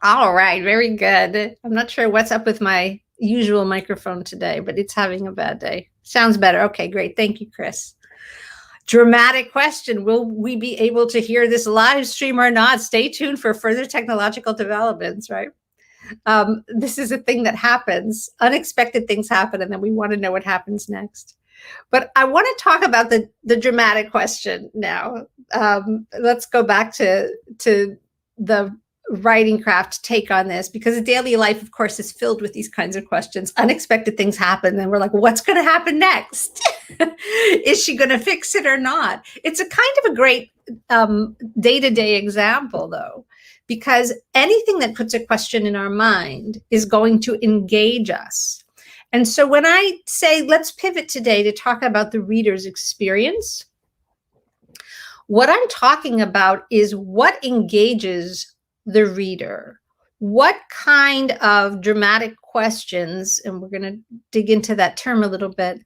All right, very good. I'm not sure what's up with my usual microphone today, but it's having a bad day. Sounds better. Okay, great. Thank you, Chris. Dramatic question. Will we be able to hear this live stream or not? Stay tuned for further technological developments, right? This is a thing that happens. Unexpected things happen, and then we want to know what happens next. But I want to talk about the dramatic question now. Let's go back to the writing craft take on this, because daily life, of course, is filled with these kinds of questions. Unexpected things happen, and we're like, what's going to happen next? Is she going to fix it or not? It's a kind of a great day-to-day example, though, because anything that puts a question in our mind is going to engage us. And so when I say, let's pivot today to talk about the reader's experience, what I'm talking about is what engages the reader. What kind of dramatic questions, and we're going to dig into that term a little bit,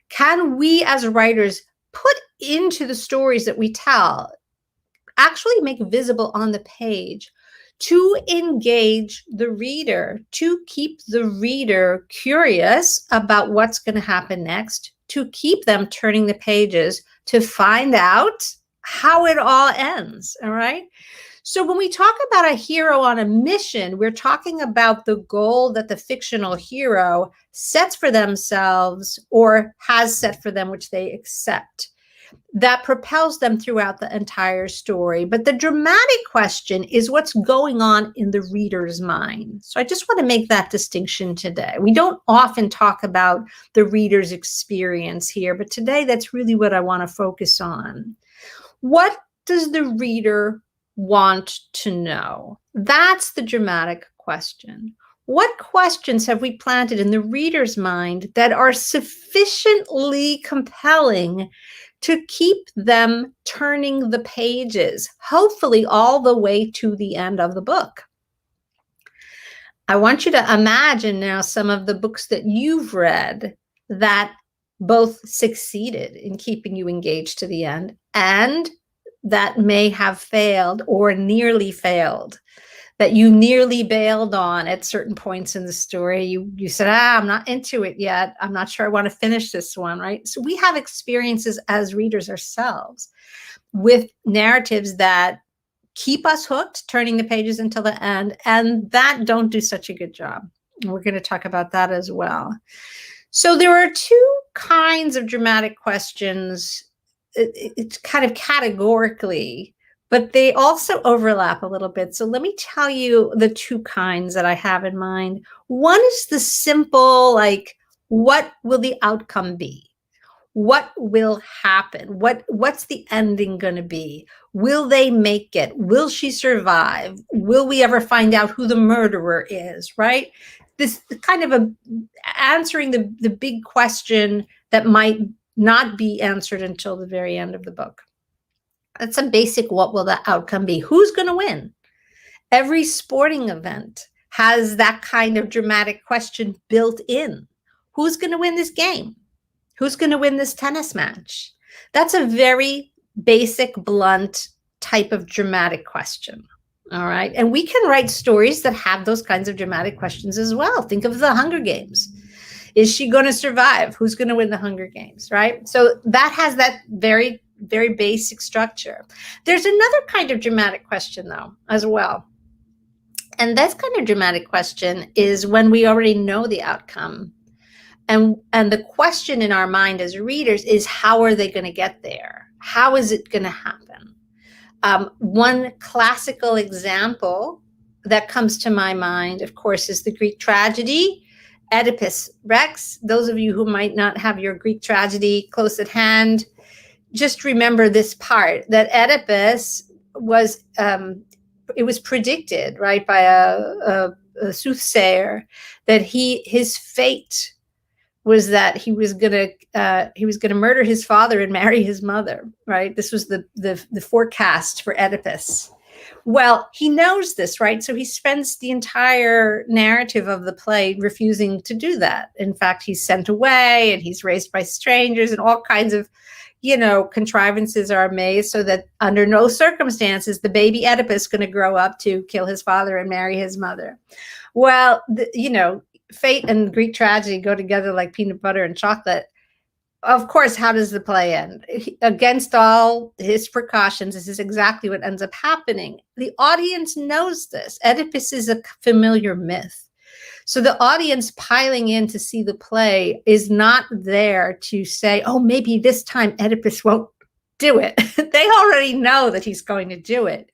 can we as writers put into the stories that we tell, actually make visible on the page, to engage the reader, to keep the reader curious about what's going to happen next, to keep them turning the pages to find out how it all ends. All right. So when we talk about a hero on a mission, we're talking about the goal that the fictional hero sets for themselves or has set for them, which they accept, that propels them throughout the entire story. But the dramatic question is what's going on in the reader's mind. So I just want to make that distinction today. We don't often talk about the reader's experience here, but today that's really what I want to focus on. What does the reader want to know? That's the dramatic question. What questions have we planted in the reader's mind that are sufficiently compelling to keep them turning the pages, hopefully all the way to the end of the book? I want you to imagine now some of the books that you've read that both succeeded in keeping you engaged to the end and that may have failed or nearly failed, that you nearly bailed on at certain points in the story. You said, I'm not into it yet. I'm not sure I want to finish this one, right? So we have experiences as readers ourselves with narratives that keep us hooked, turning the pages until the end, and that don't do such a good job. And we're going to talk about that as well. So there are two kinds of dramatic questions. It's kind of categorically, but they also overlap a little bit. So let me tell you the two kinds that I have in mind. One is the simple, like, what will the outcome be? What will happen? What's the ending going to be? Will they make it? Will she survive? Will we ever find out who the murderer is, right? This kind of answering the big question that might not be answered until the very end of the book. That's a basic, what will the outcome be? Who's going to win? Every sporting event has that kind of dramatic question built in. Who's going to win this game? Who's going to win this tennis match? That's a very basic, blunt type of dramatic question. All right. And we can write stories that have those kinds of dramatic questions as well. Think of the Hunger Games. Is she going to survive? Who's going to win the Hunger Games, right? So that has that very, very basic structure. There's another kind of dramatic question, though, as well. And that kind of dramatic question is when we already know the outcome. And the question in our mind as readers is, how are they going to get there? How is it going to happen? One classical example that comes to my mind, of course, is the Greek tragedy, Oedipus Rex. Those of you who might not have your Greek tragedy close at hand, just remember this part, that Oedipus was, it was predicted, right, by a soothsayer, that his fate was that he was gonna murder his father and marry his mother, right? This was the forecast for Oedipus. Well, he knows this, right? So he spends the entire narrative of the play refusing to do that. In fact, he's sent away and he's raised by strangers, and all kinds of, contrivances are made so that under no circumstances the baby Oedipus is going to grow up to kill his father and marry his mother. Well, fate and Greek tragedy go together like peanut butter and chocolate. Of course, how does the play end? Against all his precautions, this is exactly what ends up happening. The audience knows this. Oedipus is a familiar myth. So the audience piling in to see the play is not there to say, oh, maybe this time Oedipus won't do it. They already know that he's going to do it.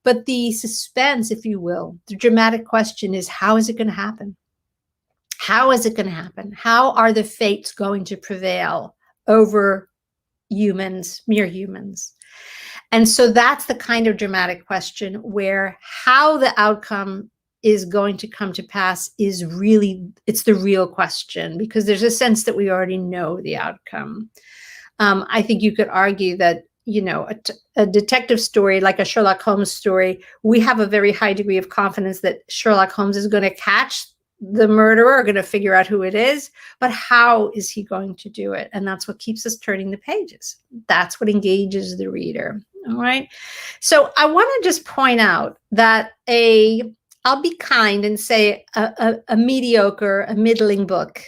But the suspense, if you will, the dramatic question is, how is it going to happen? How is it going to happen? How are the fates going to prevail over humans, mere humans? And so that's the kind of dramatic question where how the outcome is going to come to pass is really, it's the real question, because there's a sense that we already know the outcome. I think you could argue that, a detective story like a Sherlock Holmes story, we have a very high degree of confidence that Sherlock Holmes is going to catch the murderer, going to figure out who it is, but how is he going to do it? And that's what keeps us turning the pages. That's what engages the reader. All right. So I want to just point out that I'll be kind and say a mediocre, a middling book,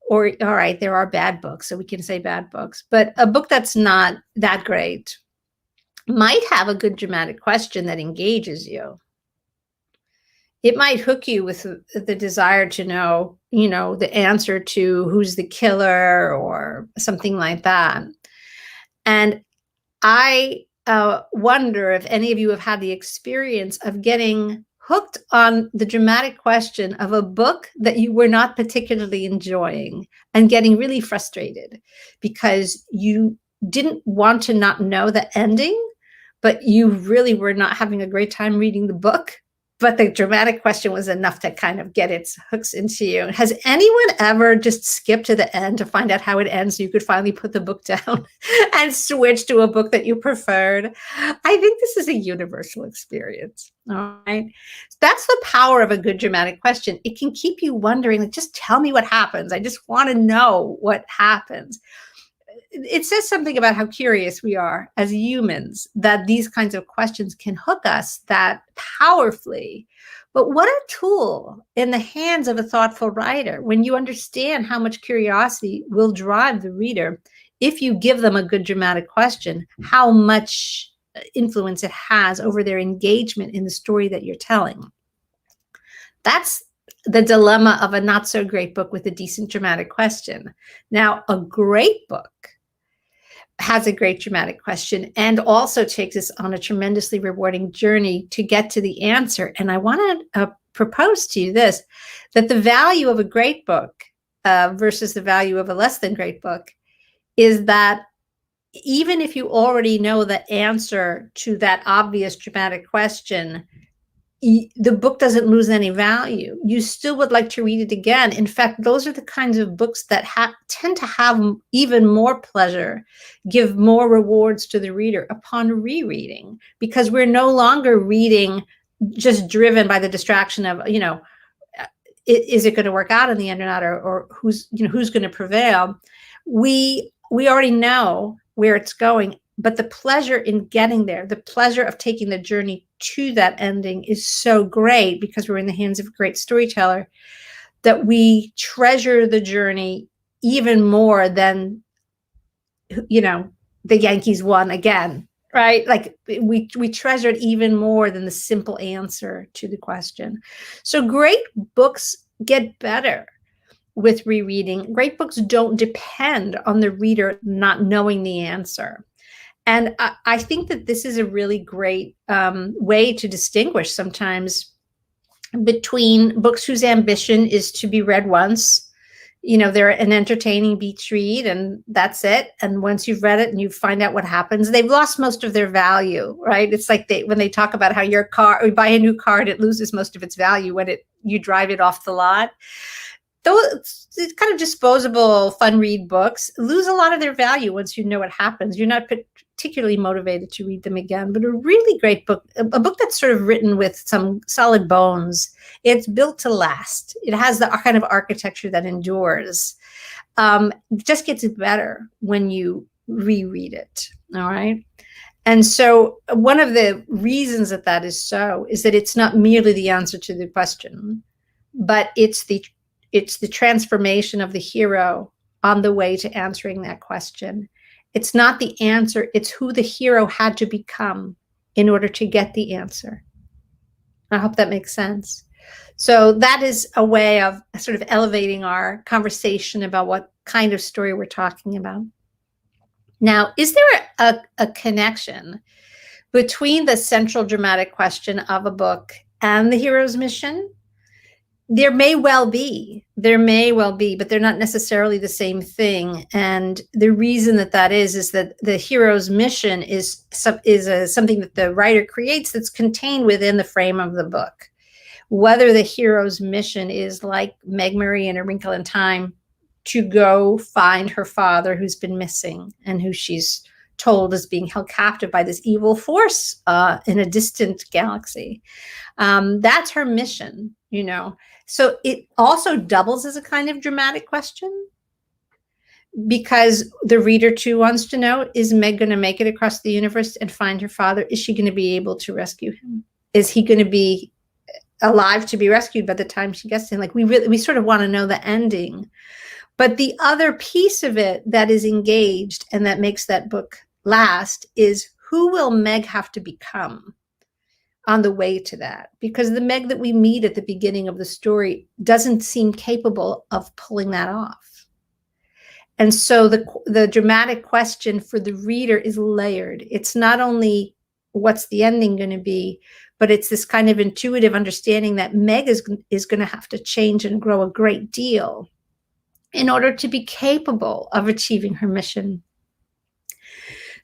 or all right, there are bad books, so we can say bad books, but a book that's not that great might have a good dramatic question that engages you. It might hook you with the desire to know, the answer to who's the killer or something like that. And I wonder if any of you have had the experience of getting hooked on the dramatic question of a book that you were not particularly enjoying and getting really frustrated because you didn't want to not know the ending, but you really were not having a great time reading the book. But the dramatic question was enough to kind of get its hooks into you. Has anyone ever just skipped to the end to find out how it ends so you could finally put the book down and switch to a book that you preferred? I think this is a universal experience. All right. That's the power of a good dramatic question. It can keep you wondering, like, just tell me what happens. I just want to know what happens. It says something about how curious we are as humans, that these kinds of questions can hook us that powerfully. But what a tool in the hands of a thoughtful writer when you understand how much curiosity will drive the reader. If you give them a good dramatic question, how much influence it has over their engagement in the story that you're telling. That's the dilemma of a not so great book with a decent dramatic question. Now, a great book has a great dramatic question and also takes us on a tremendously rewarding journey to get to the answer. And I want to propose to you this, that the value of a great book versus the value of a less than great book is that even if you already know the answer to that obvious dramatic question, the book doesn't lose any value. You still would like to read it again. In fact, those are the kinds of books that tend to have even more pleasure, give more rewards to the reader upon rereading, because we're no longer reading just driven by the distraction of, is it going to work out in the end or not, or who's going to prevail. We already know where it's going. But the pleasure in getting there, the pleasure of taking the journey to that ending is so great because we're in the hands of a great storyteller that we treasure the journey even more than, the Yankees won again, right? Like we treasure it even more than the simple answer to the question. So great books get better with rereading. Great books don't depend on the reader not knowing the answer. And I think that this is a really great way to distinguish sometimes between books whose ambition is to be read once. They're an entertaining beach read and that's it. And once you've read it and you find out what happens, they've lost most of their value, right? It's like when they talk about how you buy a new car and it loses most of its value when you drive it off the lot. Those kind of disposable fun read books lose a lot of their value once you know what happens. You're not particularly motivated to read them again, but a really great book, a book that's sort of written with some solid bones. It's built to last. It has the kind of architecture that endures. It just gets better when you reread it. All right. And so one of the reasons that that is so is that it's not merely the answer to the question, but it's the transformation of the hero on the way to answering that question. It's not the answer, it's who the hero had to become in order to get the answer. I hope that makes sense. So that is a way of sort of elevating our conversation about what kind of story we're talking about. Now, is there a connection between the central dramatic question of a book and the hero's mission? There may well be, but they're not necessarily the same thing. And the reason that is that the hero's mission is something that the writer creates that's contained within the frame of the book. Whether the hero's mission is like Meg Murray in A Wrinkle in Time, to go find her father who's been missing and who she's told is being held captive by this evil force in a distant galaxy. That's her mission, you know. So it also doubles as a kind of dramatic question, because the reader too wants to know, is Meg going to make it across the universe and find her father? Is she going to be able to rescue him? Is he going to be alive to be rescued by the time she gets to him? Like, we sort of want to know the ending. But the other piece of it that is engaged and that makes that book last is, who will Meg have to become on the way to that? Because the Meg that we meet at the beginning of the story doesn't seem capable of pulling that off. And so the dramatic question for the reader is layered. It's not only what's the ending going to be, but it's this kind of intuitive understanding that Meg is going to have to change and grow a great deal in order to be capable of achieving her mission.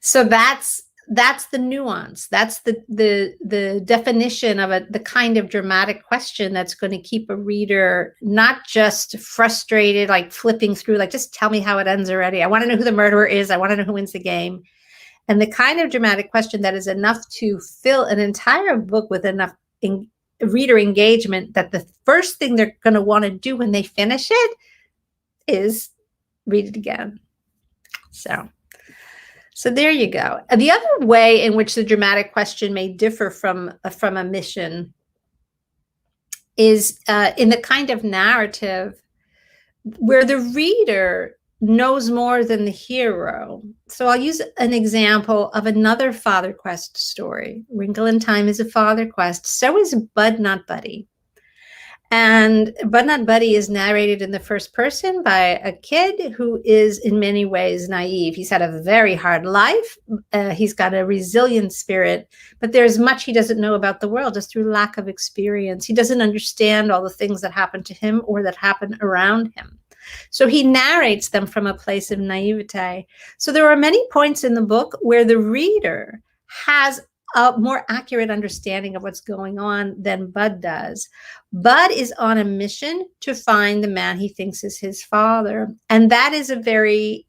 So that's the nuance. That's the definition of the kind of dramatic question that's going to keep a reader not just frustrated, like flipping through, like, just tell me how it ends already. I want to know who the murderer is. I want to know who wins the game. And the kind of dramatic question that is enough to fill an entire book with enough reader engagement that the first thing they're going to want to do when they finish it is read it again. So there you go. The other way in which the dramatic question may differ from a mission is in the kind of narrative where the reader knows more than the hero. So I'll use an example of another Father Quest story. Wrinkle in Time is a Father Quest. So is Bud Not Buddy. And Bud Not Buddy is narrated in the first person by a kid who is in many ways naive. He's had a very hard life. He's got a resilient spirit, but there's much he doesn't know about the world just through lack of experience. He doesn't understand all the things that happen to him or that happen around him. So he narrates them from a place of naivete. So there are many points in the book where the reader has a more accurate understanding of what's going on than Bud does. Bud is on a mission to find the man he thinks is his father. And that is a very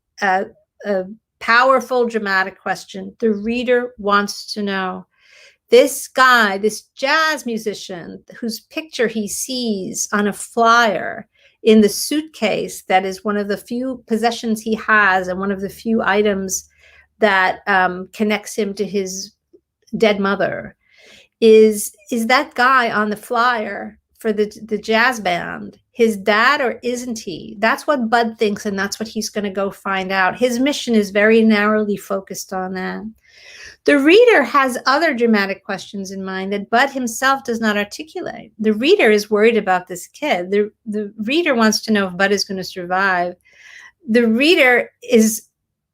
powerful, dramatic question. The reader wants to know, this guy, this jazz musician whose picture he sees on a flyer in the suitcase that is one of the few possessions he has and one of the few items that connects him to his dead mother, is that guy on the flyer for the jazz band his dad, or isn't he? That's what Bud thinks, and that's what he's going to go find out. His mission is very narrowly focused on that. The reader has other dramatic questions in mind that Bud himself does not articulate. The reader is worried about this kid. The reader wants to know if Bud is going to survive. The reader is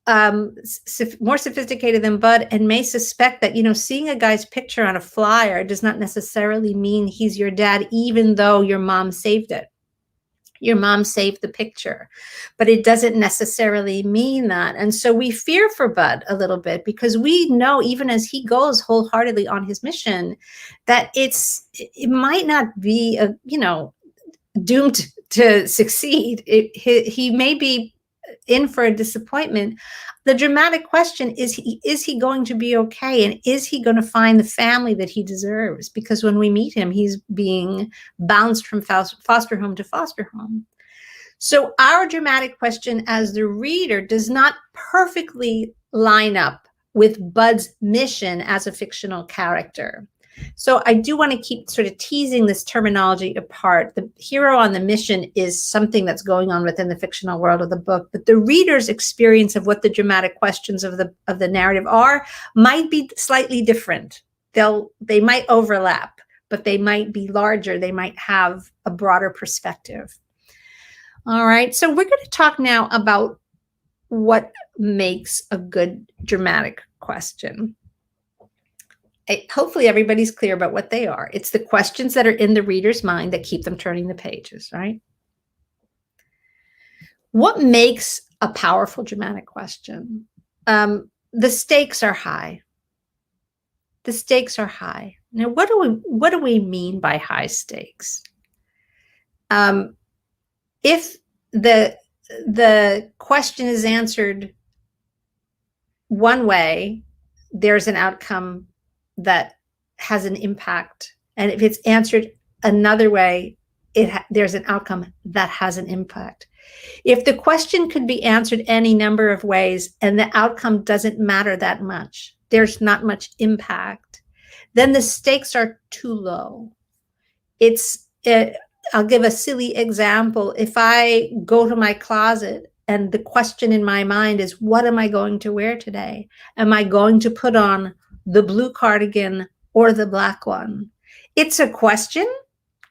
more sophisticated than Bud and may suspect that, seeing a guy's picture on a flyer does not necessarily mean he's your dad, even though your mom saved it. Your mom saved the picture, but it doesn't necessarily mean that. And so we fear for Bud a little bit, because we know, even as he goes wholeheartedly on his mission, that it might not be doomed to succeed. He may be in for a disappointment. The dramatic question is he going to be okay? And is he going to find the family that he deserves? Because when we meet him, he's being bounced from foster home to foster home. So our dramatic question as the reader does not perfectly line up with Bud's mission as a fictional character. So I do want to keep sort of teasing this terminology apart. The hero on the mission is something that's going on within the fictional world of the book, but the reader's experience of what the dramatic questions of the narrative are might be slightly different. They might overlap, but they might be larger. They might have a broader perspective. All right, so we're going to talk now about what makes a good dramatic question. Hopefully everybody's clear about what they are. It's the questions that are in the reader's mind that keep them turning the pages, right? What makes a powerful dramatic question? The stakes are high. The stakes are high. Now, what do we mean by high stakes? If the question is answered one way, there's an outcome that has an impact. And if it's answered another way, there's an outcome that has an impact. If the question could be answered any number of ways and the outcome doesn't matter that much, there's not much impact, then the stakes are too low. I'll give a silly example. If I go to my closet and the question in my mind is, what am I going to wear today? Am I going to put on the blue cardigan or the black one? It's a question.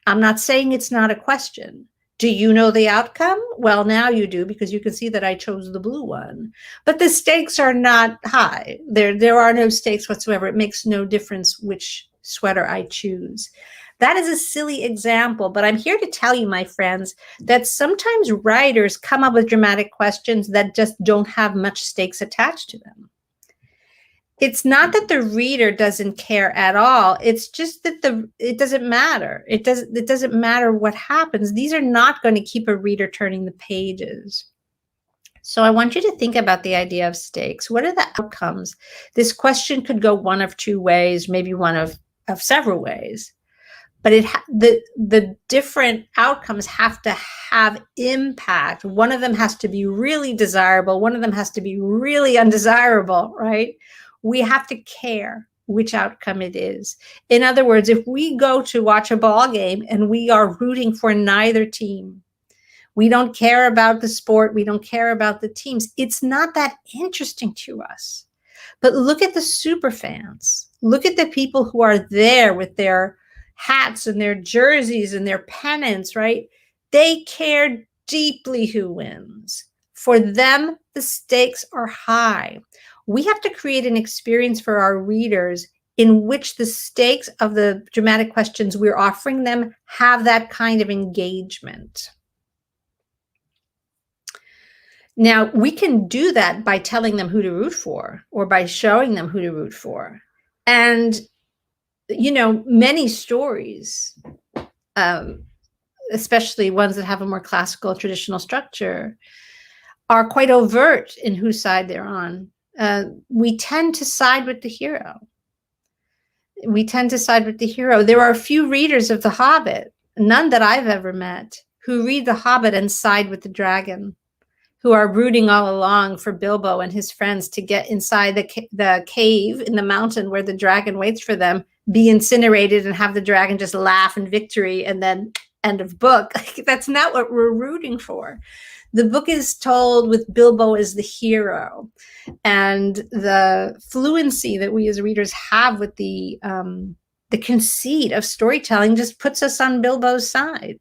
I'm not saying it's not a question. Do you know the outcome? Well, now you do, because you can see that I chose the blue one. But the stakes are not high. There are no stakes whatsoever. It makes no difference which sweater I choose. That is a silly example, but I'm here to tell you, my friends, that sometimes writers come up with dramatic questions that just don't have much stakes attached to them. It's not that the reader doesn't care at all. It's just that it doesn't matter. It doesn't matter what happens. These are not going to keep a reader turning the pages. So I want you to think about the idea of stakes. What are the outcomes? This question could go one of two ways, maybe one of several ways. But the different outcomes have to have impact. One of them has to be really desirable. One of them has to be really undesirable, right? We have to care which outcome it is. In other words, if we go to watch a ball game and we are rooting for neither team, we don't care about the sport, we don't care about the teams, it's not that interesting to us. But look at the super fans. Look at the people who are there with their hats and their jerseys and their pennants, right? They care deeply who wins. For them, the stakes are high. We have to create an experience for our readers in which the stakes of the dramatic questions we're offering them have that kind of engagement. Now, we can do that by telling them who to root for or by showing them who to root for. And you know, many stories, especially ones that have a more classical, traditional structure, are quite overt in whose side they're on. We tend to side with the hero. There are a few readers of The Hobbit, none that I've ever met, who read The Hobbit and side with the dragon, who are rooting all along for Bilbo and his friends to get inside the cave in the mountain where the dragon waits for them, be incinerated, and have the dragon just laugh in victory, and then end of book. That's not what we're rooting for. The book is told with Bilbo as the hero, and the fluency that we as readers have with the conceit of storytelling just puts us on Bilbo's side.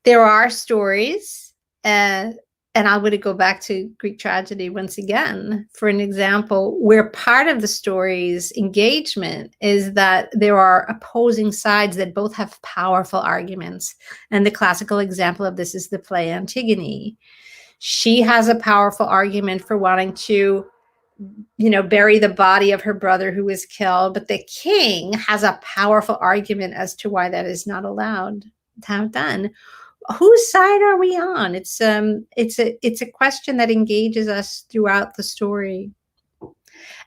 There are stories, and I would go back to Greek tragedy once again for an example, where part of the story's engagement is that there are opposing sides that both have powerful arguments. And the classical example of this is the play Antigone. She has a powerful argument for wanting to, bury the body of her brother who was killed, but the king has a powerful argument as to why that is not allowed to have done. Whose side are we on? It's a question that engages us throughout the story.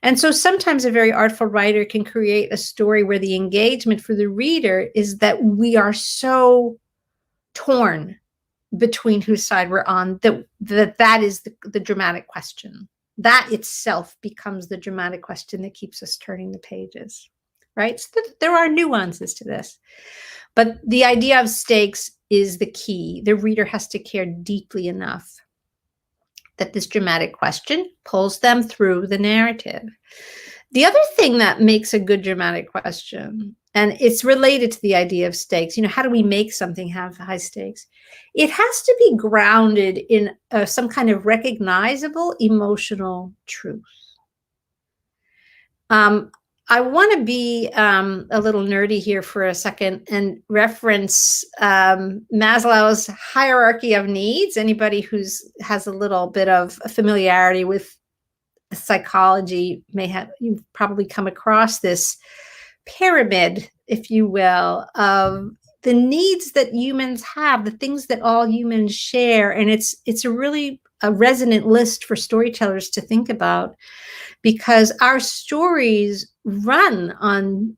And so sometimes a very artful writer can create a story where the engagement for the reader is that we are so torn between whose side we're on, that is the dramatic question. That itself becomes the dramatic question that keeps us turning the pages, right? So there are nuances to this. But the idea of stakes is the key. The reader has to care deeply enough that this dramatic question pulls them through the narrative. The other thing that makes a good dramatic question, and it's related to the idea of stakes, how do we make something have high stakes? It has to be grounded in some kind of recognizable emotional truth. I want to be a little nerdy here for a second and reference Maslow's hierarchy of needs. Anybody has a little bit of familiarity with psychology you've probably come across this pyramid, if you will, of the needs that humans have, the things that all humans share. And it's a resonant list for storytellers to think about, because our stories run on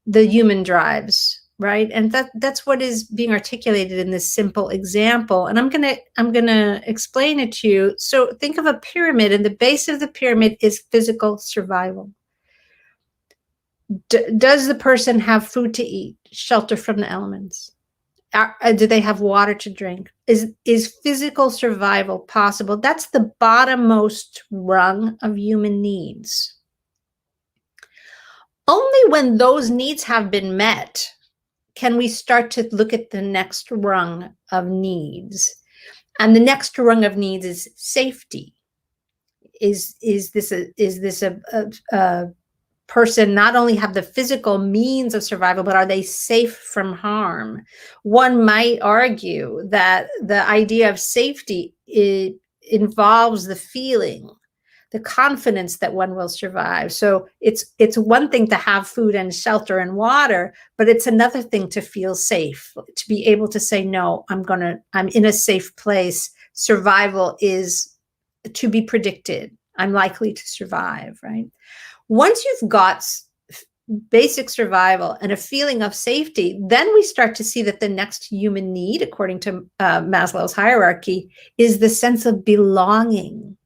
the human drives, right? And that's what is being articulated in this simple example. And I'm gonna explain it to you. So think of a pyramid, and the base of the pyramid is physical survival. Does the person have food to eat, shelter from the elements? Do they have water to drink? Is physical survival possible? That's the bottommost rung of human needs. Only when those needs have been met can we start to look at the next rung of needs. And the next rung of needs is safety. Is this a person not only have the physical means of survival, but are they safe from harm? One might argue that the idea of safety involves the feeling, the confidence that one will survive. So it's one thing to have food and shelter and water, but it's another thing to feel safe, to be able to say, no, I'm in a safe place. Survival is to be predicted. I'm likely to survive, right? Once you've got basic survival and a feeling of safety, then we start to see that the next human need, according to Maslow's hierarchy, is the sense of belonging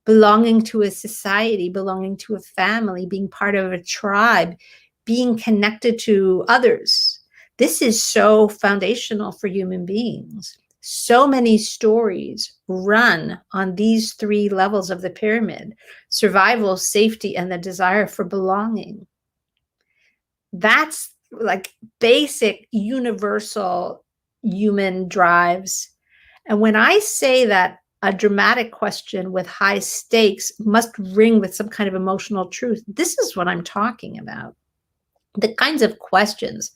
to a society, belonging to a family, being part of a tribe, being connected to others. This is so foundational for human beings. So many stories run on these three levels of the pyramid: survival, safety, and the desire for belonging. That's like basic, universal human drives. And when I say that a dramatic question with high stakes must ring with some kind of emotional truth, this is what I'm talking about. The kinds of questions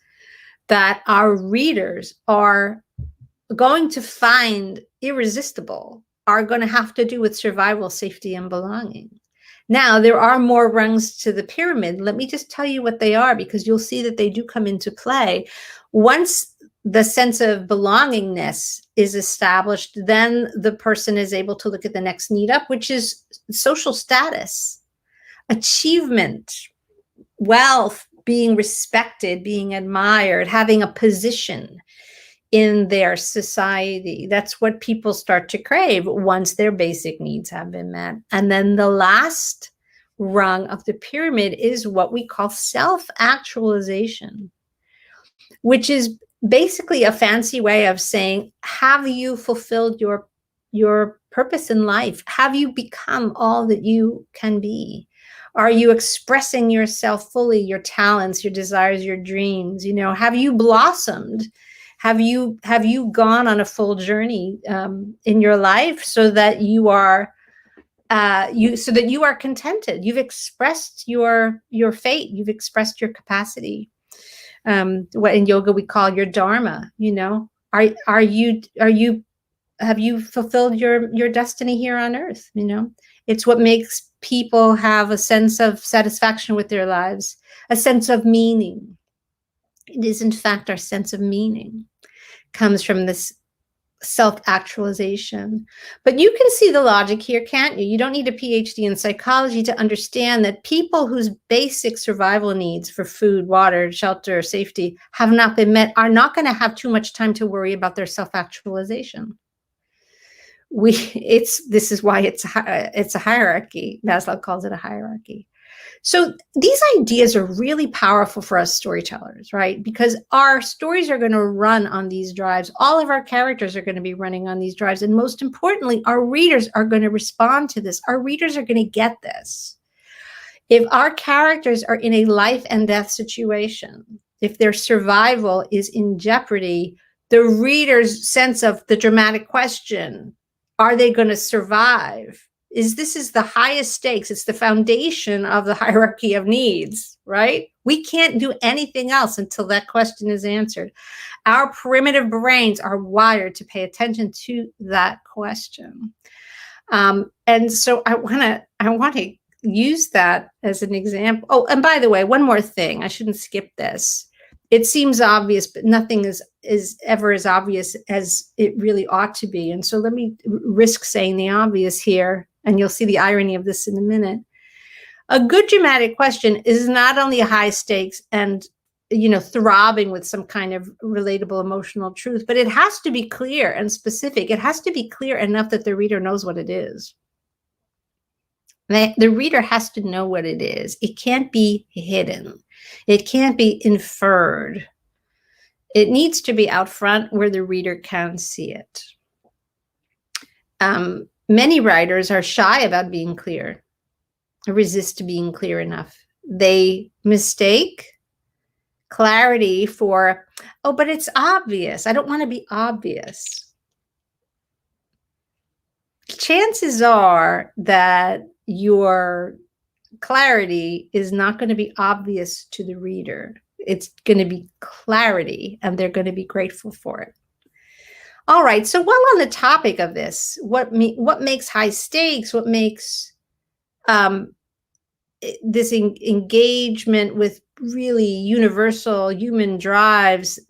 that our readers are going to find irresistible are going to have to do with survival, safety, and belonging. Now, there are more rungs to the pyramid. Let me just tell you what they are, because you'll see that they do come into play. Once the sense of belongingness is established, then the person is able to look at the next need up, which is social status, achievement, wealth, being respected, being admired, having a position in their society. That's what people start to crave once their basic needs have been met. And then the last rung of the pyramid is what we call self-actualization, which is basically a fancy way of saying, have you fulfilled your purpose in life? Have you become all that you can be? Are you expressing yourself fully, your talents, your desires, your dreams? Have you blossomed? Have you gone on a full journey in your life so that you are contented? You've expressed your fate. You've expressed your capacity. What in yoga we call your dharma. Have you fulfilled your destiny here on earth? It's what makes people have a sense of satisfaction with their lives, a sense of meaning. It is, in fact, our sense of meaning. comes from this self-actualization. But you can see the logic here, can't you? You don't need a PhD in psychology to understand that people whose basic survival needs for food, water, shelter, safety have not been met are not going to have too much time to worry about their self-actualization. This is why it's a hierarchy. Maslow calls it a hierarchy. So these ideas are really powerful for us storytellers, right? Because our stories are going to run on these drives. All of our characters are going to be running on these drives. And most importantly, our readers are going to respond to this. Our readers are going to get this. If our characters are in a life and death situation, if their survival is in jeopardy, the reader's sense of the dramatic question, are they going to survive? This is the highest stakes. It's the foundation of the hierarchy of needs, right? We can't do anything else until that question is answered. Our primitive brains are wired to pay attention to that question. And so I want to use that as an example. Oh, and by the way, one more thing. I shouldn't skip this. It seems obvious, but nothing is ever as obvious as it really ought to be. And so let me risk saying the obvious here, and you'll see the irony of this in a minute. A good dramatic question is not only high stakes and, throbbing with some kind of relatable emotional truth, but it has to be clear and specific. It has to be clear enough that the reader knows what it is. The reader has to know what it is. It can't be hidden. It can't be inferred. It needs to be out front where the reader can see it. Many writers are shy about being clear, resist being clear enough. They mistake clarity for, oh, but it's obvious. I don't want to be obvious. Chances are that your clarity is not going to be obvious to the reader. It's going to be clarity, and they're going to be grateful for it. All right. So while on the topic of this, what makes high stakes, what makes this engagement with really universal human drives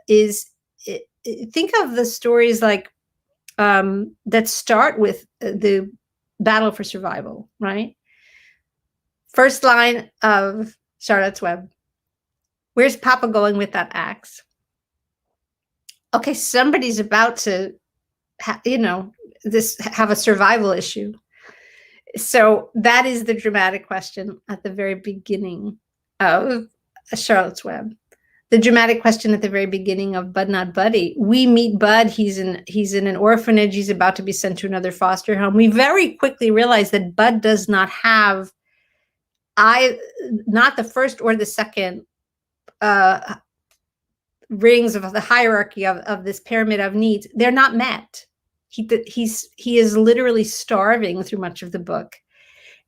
think of the stories like that start with the battle for survival, right? First line of Charlotte's Web. Where's Papa going with that axe? Okay, somebody's about to, have a survival issue. So that is the dramatic question at the very beginning of Charlotte's Web. The dramatic question at the very beginning of Bud Not Buddy. We meet Bud. He's in an orphanage. He's about to be sent to another foster home. We very quickly realize that Bud does not have not the first or the second rings of the hierarchy of this pyramid of needs. They're not met. He is literally starving through much of the book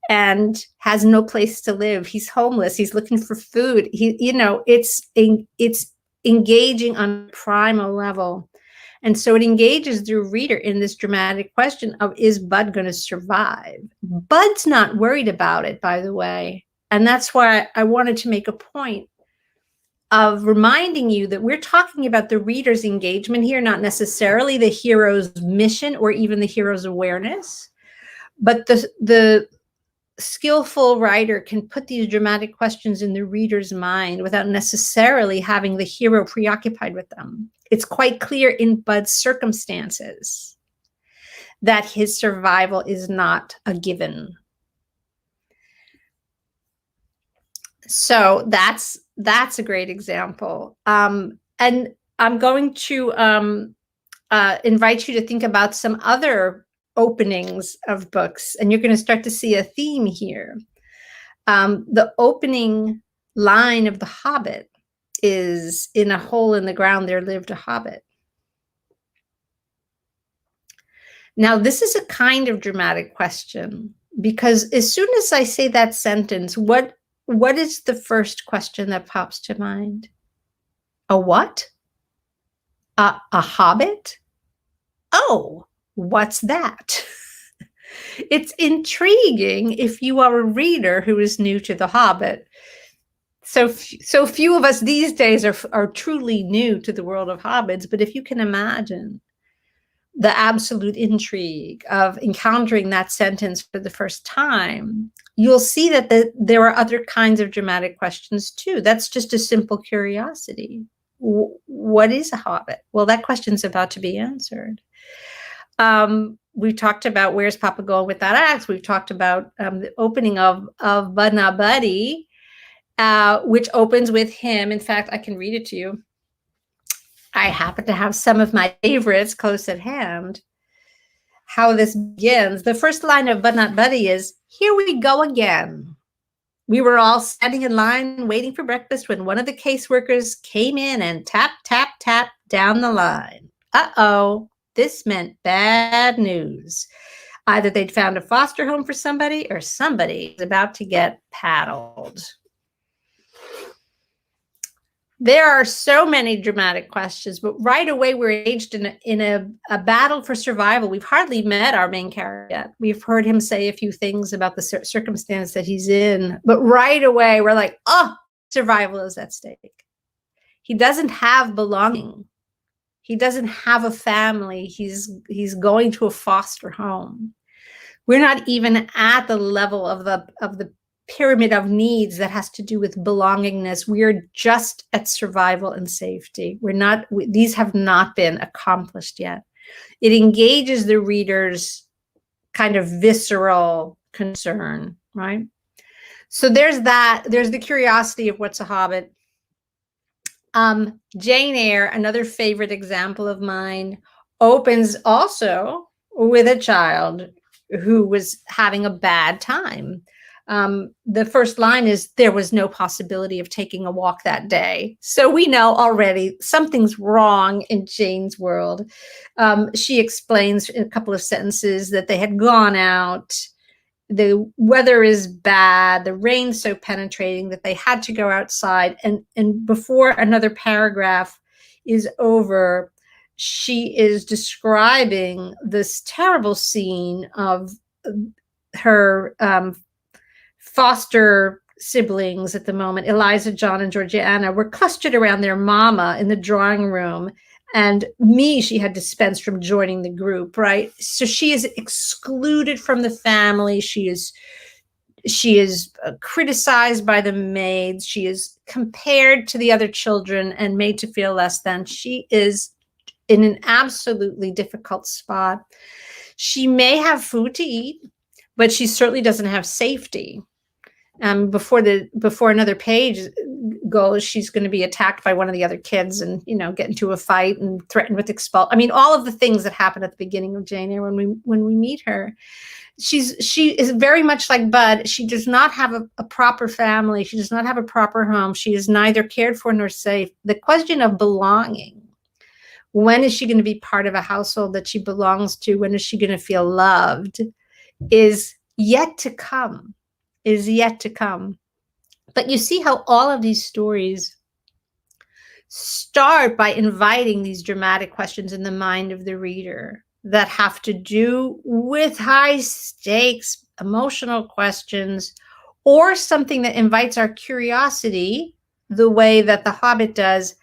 and has no place to live. He's homeless. He's looking for food. It's engaging on a primal level. And so it engages the reader in this dramatic question of, is Bud going to survive? Bud's not worried about it, by the way. And that's why I wanted to make a point of reminding you that we're talking about the reader's engagement here, not necessarily the hero's mission or even the hero's awareness, but the skillful writer can put these dramatic questions in the reader's mind without necessarily having the hero preoccupied with them. It's quite clear in Bud's circumstances that his survival is not a given. So that's a great example. And I'm going to invite you to think about some other openings of books, and you're going to start to see a theme here. The opening line of The Hobbit is, in a hole in the ground there lived a hobbit. Now, this is a kind of dramatic question, because as soon as I say that sentence, what is the first question that pops to mind? A what? A hobbit? Oh, what's that? It's intriguing if you are a reader who is new to The Hobbit. so few of us these days are truly new to the world of hobbits, but if you can imagine the absolute intrigue of encountering that sentence for the first time, you'll see that there are other kinds of dramatic questions too. That's just a simple curiosity. What is a hobbit? Well, that question's about to be answered. We've talked about where's Papa going with that axe. We've talked about the opening of Bud Not Buddy, which opens with him. In fact, I can read it to you. I happen to have some of my favorites close at hand. How this begins. The first line of Bud Not Buddy is, "Here we go again. We were all standing in line waiting for breakfast when one of the caseworkers came in and tap, tap, tap down the line. Uh-oh, this meant bad news. Either they'd found a foster home for somebody or somebody was about to get paddled." There are so many dramatic questions, but right away we're engaged in a battle for survival. We've hardly met our main character yet. We've heard him say a few things about the circumstance that he's in, but right away we're like, oh, survival is at stake. He doesn't have belonging. He doesn't have a family. He's going to a foster home. We're not even at the level of the pyramid of needs that has to do with belongingness. We're just at survival and safety. These have not been accomplished yet. It engages the reader's kind of visceral concern, right? So there's that. There's the curiosity of what's a hobbit. Jane Eyre, another favorite example of mine, opens also with a child who was having a bad time. The first line is, "There was no possibility of taking a walk that day." So we know already something's wrong in Jane's world. She explains in a couple of sentences that they had gone out. The weather is bad. The rain's so penetrating that they had to go outside. And before another paragraph is over, she is describing this terrible scene of her foster siblings at the moment. Eliza, John, and Georgiana were clustered around their mama in the drawing room. And she had dispensed from joining the group, right? So she is excluded from the family. She is criticized by the maids. She is compared to the other children and made to feel less than. She is in an absolutely difficult spot. She may have food to eat, but she certainly doesn't have safety. Before another page goes, she's going to be attacked by one of the other kids and, get into a fight and threatened with expulsion. I mean, all of the things that happen at the beginning of Jane Eyre when we meet her. She is very much like Bud. She does not have a proper family. She does not have a proper home. She is neither cared for nor safe. The question of belonging. When is she going to be part of a household that she belongs to? When is she going to feel loved? Is yet to come. But you see how all of these stories start by inviting these dramatic questions in the mind of the reader that have to do with high stakes, emotional questions, or something that invites our curiosity the way that The Hobbit does.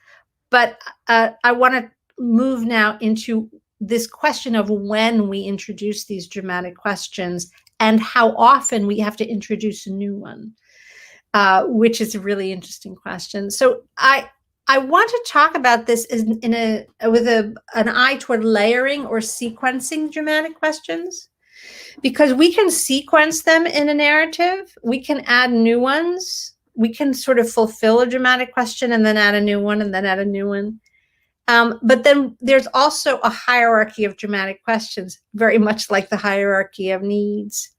But I want to move now into this question of when we introduce these dramatic questions and how often we have to introduce a new one, which is a really interesting question. So I want to talk about this with an eye toward layering or sequencing dramatic questions, because we can sequence them in a narrative. We can add new ones. We can sort of fulfill a dramatic question and then add a new one and then add a new one. But then there's also a hierarchy of dramatic questions, very much like the hierarchy of needs.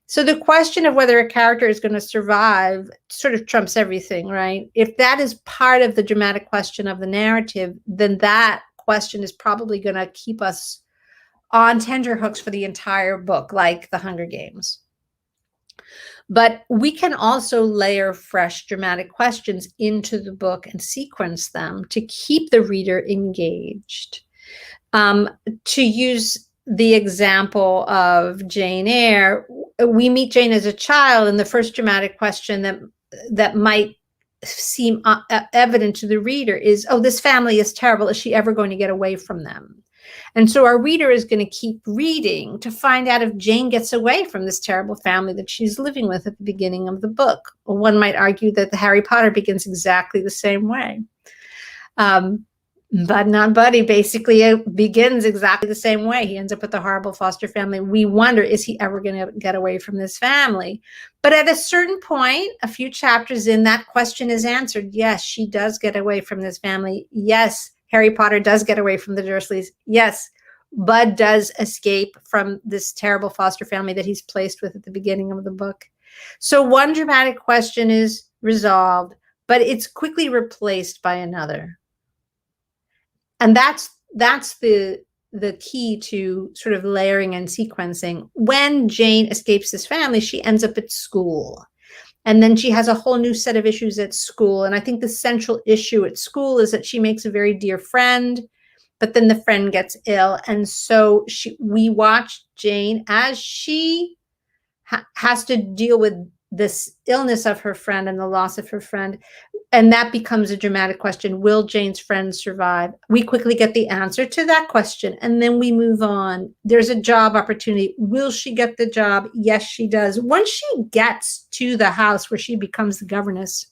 So the question of whether a character is going to survive sort of trumps everything, right? If that is part of the dramatic question of the narrative, then that question is probably going to keep us on tenterhooks for the entire book, like The Hunger Games. But we can also layer fresh dramatic questions into the book and sequence them to keep the reader engaged. To use the example of Jane Eyre, we meet Jane as a child, and the first dramatic question that might seem evident to the reader is, oh, this family is terrible. Is she ever going to get away from them? And so our reader is going to keep reading to find out if Jane gets away from this terrible family that she's living with at the beginning of the book. One might argue that the Harry Potter begins exactly the same way. But not Buddy basically begins exactly the same way. He ends up with a horrible foster family. We wonder, is he ever going to get away from this family? But at a certain point, a few chapters in, that question is answered. Yes, she does get away from this family. Yes, Harry Potter does get away from the Dursleys. Yes, Bud does escape from this terrible foster family that he's placed with at the beginning of the book. So one dramatic question is resolved, but it's quickly replaced by another. And that's the key to sort of layering and sequencing. When Jane escapes this family, she ends up at school. And then she has a whole new set of issues at school. And I think the central issue at school is that she makes a very dear friend, but then the friend gets ill. And so we watch Jane as she has to deal with this illness of her friend and the loss of her friend. And that becomes a dramatic question. Will Jane's friend survive? We quickly get the answer to that question, and then we move on. There's a job opportunity. Will she get the job? Yes, she does. Once she gets to the house where she becomes the governess,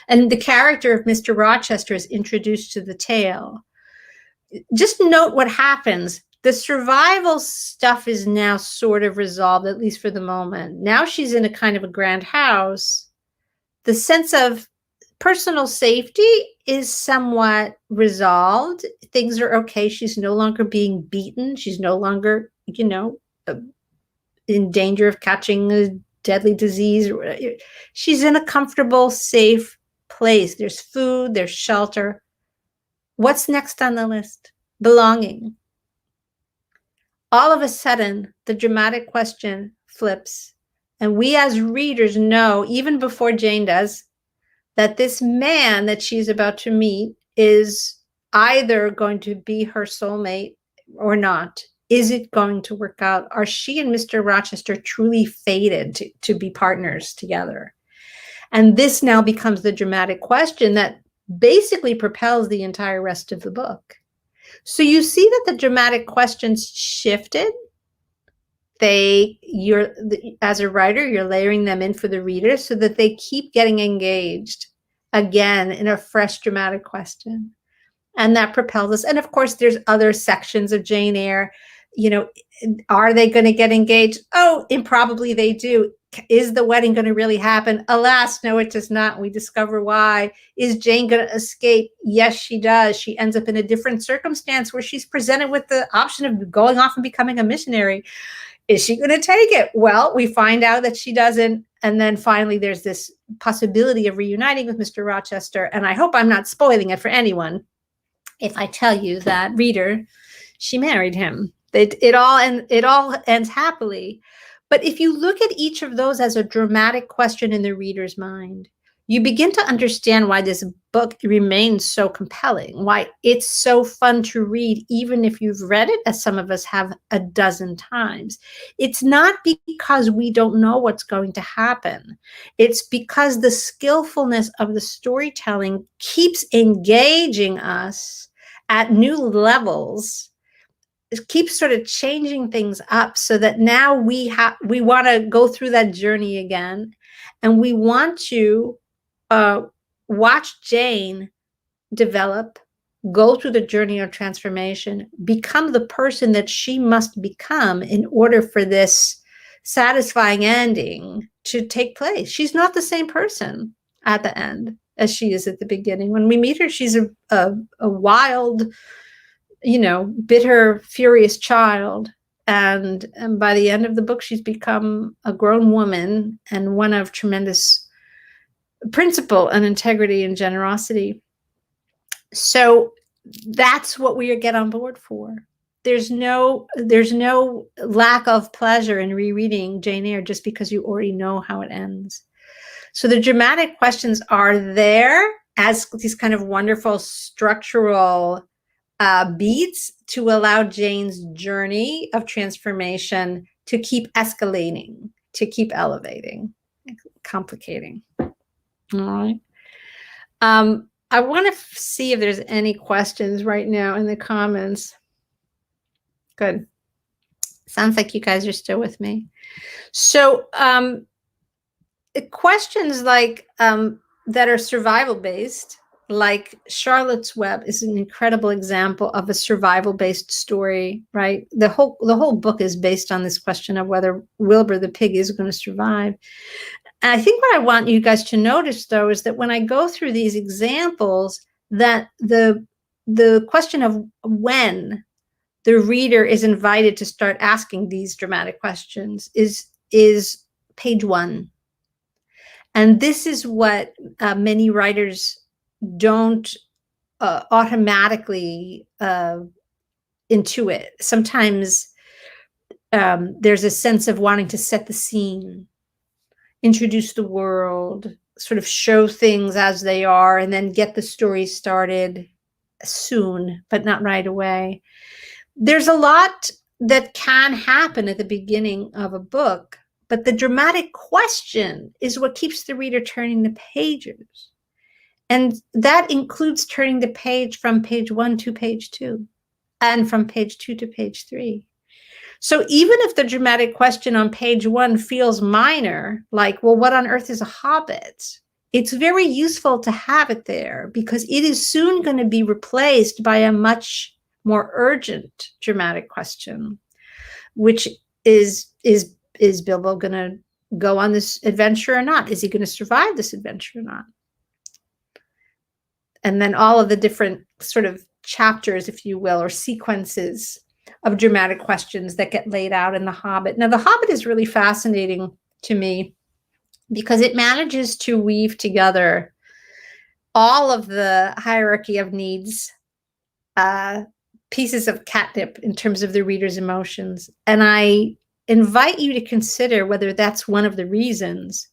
and the character of Mr. Rochester is introduced to the tale, just note what happens. The survival stuff is now sort of resolved, at least for the moment. Now she's in a kind of a grand house. The sense of personal safety is somewhat resolved. Things are okay. She's no longer being beaten. She's no longer, in danger of catching a deadly disease. She's in a comfortable, safe place. There's food, there's shelter. What's next on the list? Belonging. All of a sudden, the dramatic question flips. And we as readers know, even before Jane does, that this man that she's about to meet is either going to be her soulmate or not. Is it going to work out? Are she and Mr. Rochester truly fated to be partners together? And this now becomes the dramatic question that basically propels the entire rest of the book. So you see that the dramatic questions shifted. As a writer, you're layering them in for the reader so that they keep getting engaged again in a fresh dramatic question. And that propels us. And of course, there's other sections of Jane Eyre. Are they going to get engaged? Oh, improbably they do. Is the wedding going to really happen? Alas, no, it does not. We discover why. Is Jane going to escape? Yes, she does. She ends up in a different circumstance where she's presented with the option of going off and becoming a missionary. Is she going to take it? Well, we find out that she doesn't. And then finally, there's this possibility of reuniting with Mr. Rochester. And I hope I'm not spoiling it for anyone if I tell you that, reader, she married him. It all ends happily. But if you look at each of those as a dramatic question in the reader's mind, you begin to understand why this book remains so compelling, why it's so fun to read, even if you've read it, as some of us have, a dozen times. It's not because we don't know what's going to happen. It's because the skillfulness of the storytelling keeps engaging us at new levels. It keeps sort of changing things up so that now we want to go through that journey again, and we want to watch Jane develop, go through the journey of transformation, become the person that she must become in order for this satisfying ending to take place. She's not the same person at the end as she is at the beginning. When we meet her, she's a wild, bitter, furious child. And by the end of the book, she's become a grown woman and one of tremendous principle and integrity and generosity. So that's what we get on board for. There's no lack of pleasure in rereading Jane Eyre just because you already know how it ends. So the dramatic questions are there as these kind of wonderful structural beats to allow Jane's journey of transformation to keep escalating, to keep elevating, complicating. All right. I want to see if there's any questions right now in the comments. Good. Sounds like you guys are still with me. So questions like that are survival based, like Charlotte's Web is an incredible example of a survival based story, right? The whole book is based on this question of whether Wilbur the pig is going to survive. And I think what I want you guys to notice, though, is that when I go through these examples, that the question of when the reader is invited to start asking these dramatic questions is page 1. And this is what many writers don't automatically intuit. Sometimes there's a sense of wanting to set the scene, introduce the world, sort of show things as they are, and then get the story started soon, but not right away. There's a lot that can happen at the beginning of a book, but the dramatic question is what keeps the reader turning the pages. And that includes turning the page from page 1 to page 2, and from page 2 to page 3. So even if the dramatic question on page 1 feels minor, like, well, what on earth is a hobbit? It's very useful to have it there because it is soon going to be replaced by a much more urgent dramatic question, which is Bilbo going to go on this adventure or not? Is he going to survive this adventure or not? And then all of the different sort of chapters, if you will, or sequences of dramatic questions that get laid out in The Hobbit. Now, The Hobbit is really fascinating to me because it manages to weave together all of the hierarchy of needs, pieces of catnip in terms of the reader's emotions. And I invite you to consider whether that's one of the reasons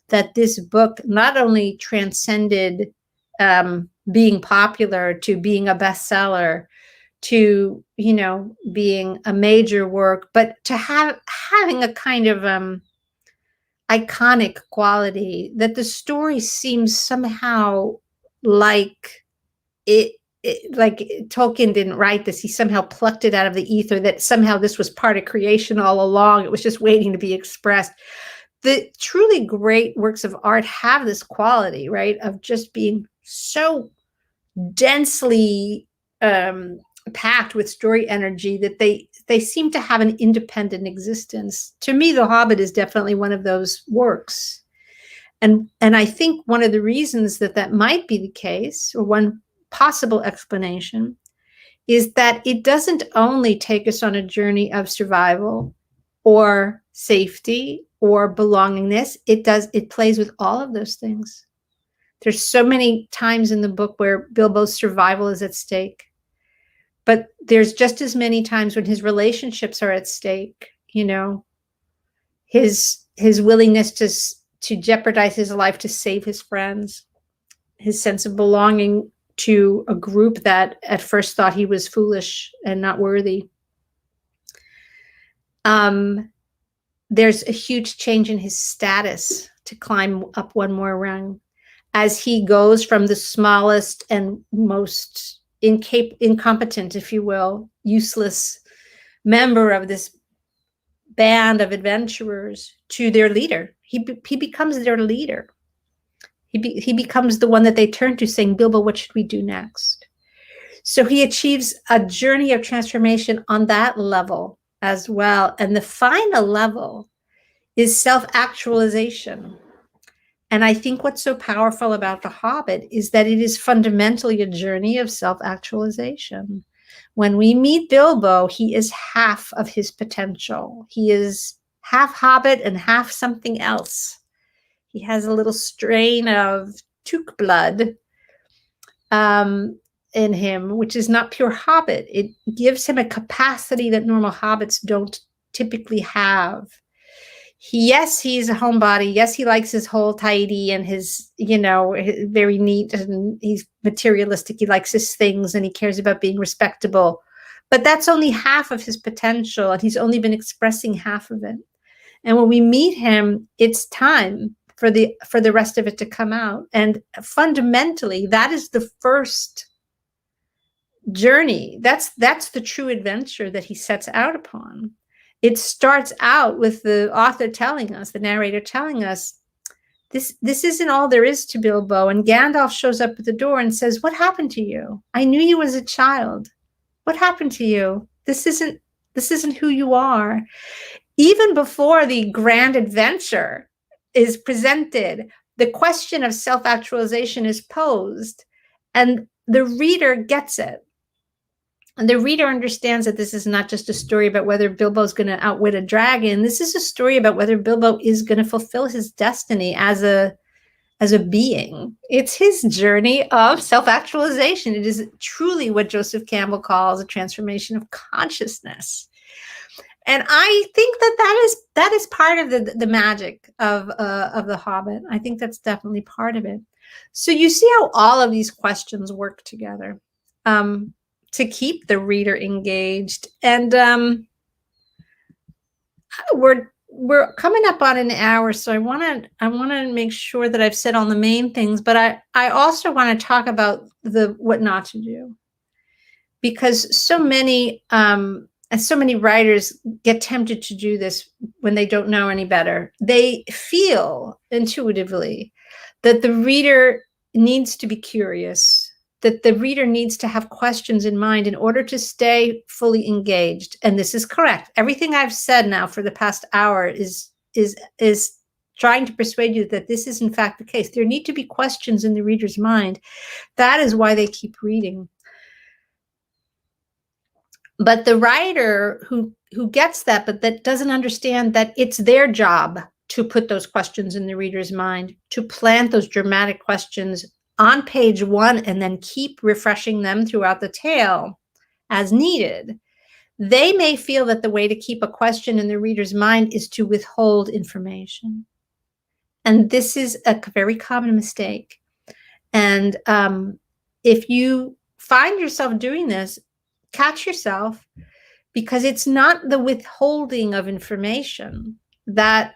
that this book not only transcended being popular to being a bestseller, to, you know, being a major work, but to having a kind of iconic quality, that the story seems somehow like like Tolkien didn't write this. He somehow plucked it out of the ether, that somehow this was part of creation all along. It was just waiting to be expressed. The truly great works of art have this quality, right, of just being so densely packed with story energy that they seem to have an independent existence. To me, The Hobbit is definitely one of those works. And I think one of the reasons that might be the case, or one possible explanation, is that it doesn't only take us on a journey of survival or safety or belongingness. It plays with all of those things. There's so many times in the book where Bilbo's survival is at stake, but there's just as many times when his relationships are at stake. You know, his willingness to jeopardize his life to save his friends, his sense of belonging to a group that at first thought he was foolish and not worthy. There's a huge change in his status to climb up one more rung, as he goes from the smallest and most incompetent, if you will, useless member of this band of adventurers to their leader. He becomes their leader. He becomes the one that they turn to, saying, Bilbo, what should we do next? So he achieves a journey of transformation on that level as well. And the final level is self-actualization. And I think what's so powerful about The Hobbit is that it is fundamentally a journey of self-actualization. When we meet Bilbo, he is half of his potential. He is half Hobbit and half something else. He has a little strain of Took blood in him, which is not pure Hobbit. It gives him a capacity that normal Hobbits don't typically have. Yes, he's a homebody. Yes, he likes his whole tidy and his, you know, very neat, and he's materialistic. He likes his things and he cares about being respectable. But that's only half of his potential, and he's only been expressing half of it. And when we meet him, it's time for the rest of it to come out. And fundamentally, that is the first journey. That's the true adventure that he sets out upon. It starts out with the author telling us, the narrator telling us, this isn't all there is to Bilbo. And Gandalf shows up at the door and says, "What happened to you? I knew you as a child. What happened to you? This isn't who you are." Even before the grand adventure is presented, the question of self-actualization is posed, and the reader gets it. And the reader understands that this is not just a story about whether Bilbo's going to outwit a dragon. This is a story about whether Bilbo is going to fulfill his destiny as a being. It's his journey of self-actualization. It is truly what Joseph Campbell calls a transformation of consciousness. And I think that is part of the magic of The Hobbit. I think that's definitely part of it. So you see how all of these questions work together to keep the reader engaged. And we're coming up on an hour, so I want to make sure that I've said all the main things, but I also want to talk about what not to do, because so many writers get tempted to do this when they don't know any better. They feel intuitively that the reader needs to be curious, that the reader needs to have questions in mind in order to stay fully engaged. And this is correct. Everything I've said now for the past hour is trying to persuade you that this is in fact the case. There need to be questions in the reader's mind. That is why they keep reading. But the writer who gets that, but that doesn't understand that it's their job to put those questions in the reader's mind, to plant those dramatic questions on page one and then keep refreshing them throughout the tale as needed. They may feel that the way to keep a question in the reader's mind is to withhold information. And this is a very common mistake. And if you find yourself doing this, catch yourself, because it's not the withholding of information that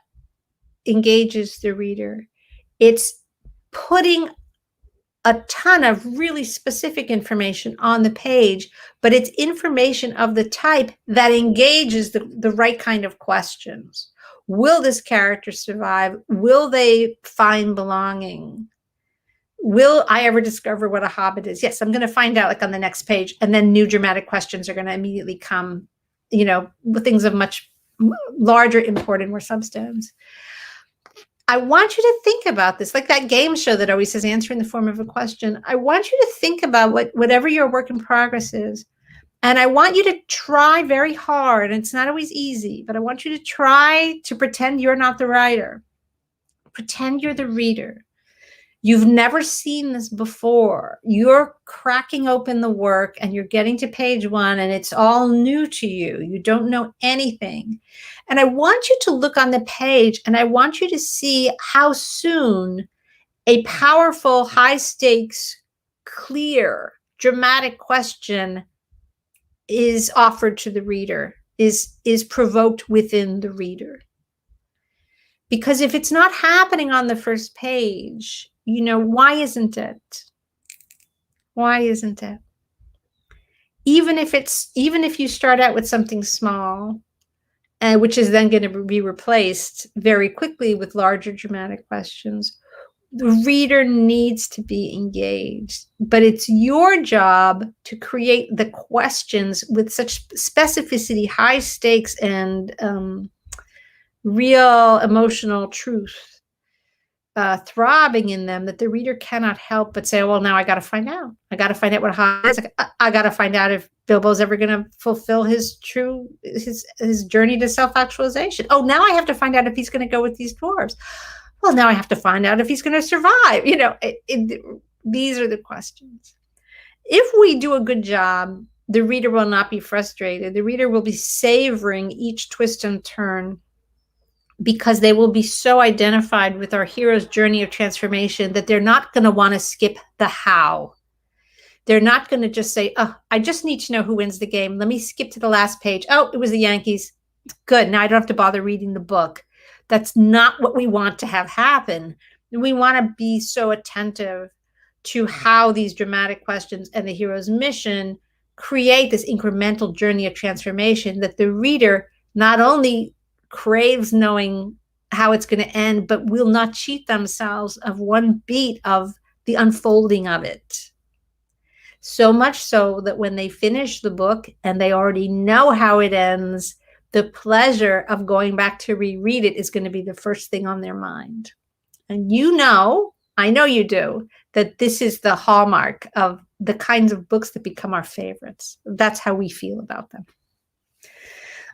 engages the reader. It's putting a ton of really specific information on the page, but it's information of the type that engages the right kind of questions. Will this character survive? Will they find belonging? Will I ever discover what a hobbit is? Yes, I'm going to find out like on the next page, and then new dramatic questions are going to immediately come, with things of much larger import and more substance. I want you to think about this, like that game show that always says answer in the form of a question. I want you to think about whatever your work in progress is. And I want you to try very hard, and it's not always easy, but I want you to try to pretend you're not the writer. Pretend you're the reader. You've never seen this before. You're cracking open the work and you're getting to page one and it's all new to you. You don't know anything. And I want you to look on the page and I want you to see how soon a powerful, high stakes, clear, dramatic question is offered to the reader, is provoked within the reader. Because if it's not happening on the first page, why isn't it? Why isn't it? Even if you start out with something small, which is then going to be replaced very quickly with larger dramatic questions, the reader needs to be engaged. But it's your job to create the questions with such specificity, high stakes, and real emotional truth throbbing in them that the reader cannot help but say, oh, well, now I got to find out. I got to find out what Hobbit is. I got to find out if Bilbo's ever going to fulfill his journey to self-actualization. Oh, now I have to find out if he's going to go with these dwarves. Well, now I have to find out if he's going to survive. These are the questions. If we do a good job, the reader will not be frustrated. The reader will be savoring each twist and turn, because they will be so identified with our hero's journey of transformation that they're not going to want to skip the how. They're not going to just say, oh, I just need to know who wins the game. Let me skip to the last page. Oh, it was the Yankees. Good. Now I don't have to bother reading the book. That's not what we want to have happen. We want to be so attentive to how these dramatic questions and the hero's mission create this incremental journey of transformation that the reader not only craves knowing how it's going to end, but will not cheat themselves of one beat of the unfolding of it. So much so that when they finish the book and they already know how it ends, the pleasure of going back to reread it is going to be the first thing on their mind. And you know, I know you do, that this is the hallmark of the kinds of books that become our favorites. That's how we feel about them.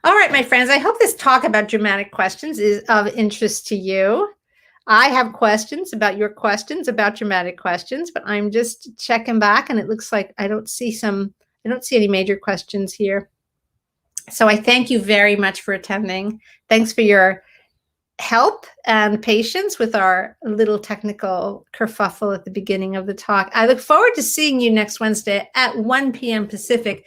All right, my friends, I hope this talk about dramatic questions is of interest to you. I have questions about your questions about dramatic questions, but I'm just checking back and it looks like I don't see any major questions here. So I thank you very much for attending. Thanks for your help and patience with our little technical kerfuffle at the beginning of the talk. I look forward to seeing you next Wednesday at 1 p.m. Pacific.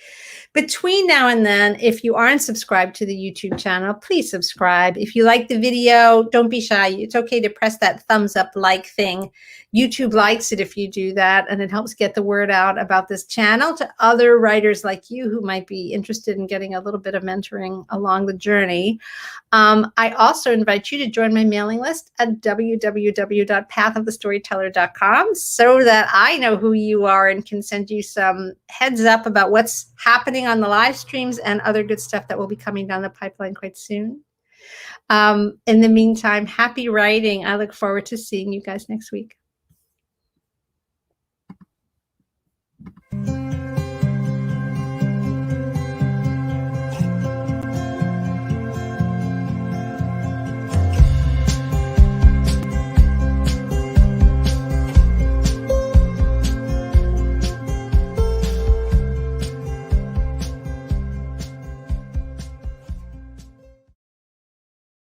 Between now and then, if you aren't subscribed to the YouTube channel, please subscribe. If you like the video, don't be shy. It's okay to press that thumbs up like thing. YouTube likes it if you do that, and it helps get the word out about this channel to other writers like you who might be interested in getting a little bit of mentoring along the journey. I also invite you to join my mailing list at www.pathofthestoryteller.com so that I know who you are and can send you some heads up about what's happening on the live streams and other good stuff that will be coming down the pipeline quite soon. In the meantime, happy writing. I look forward to seeing you guys next week.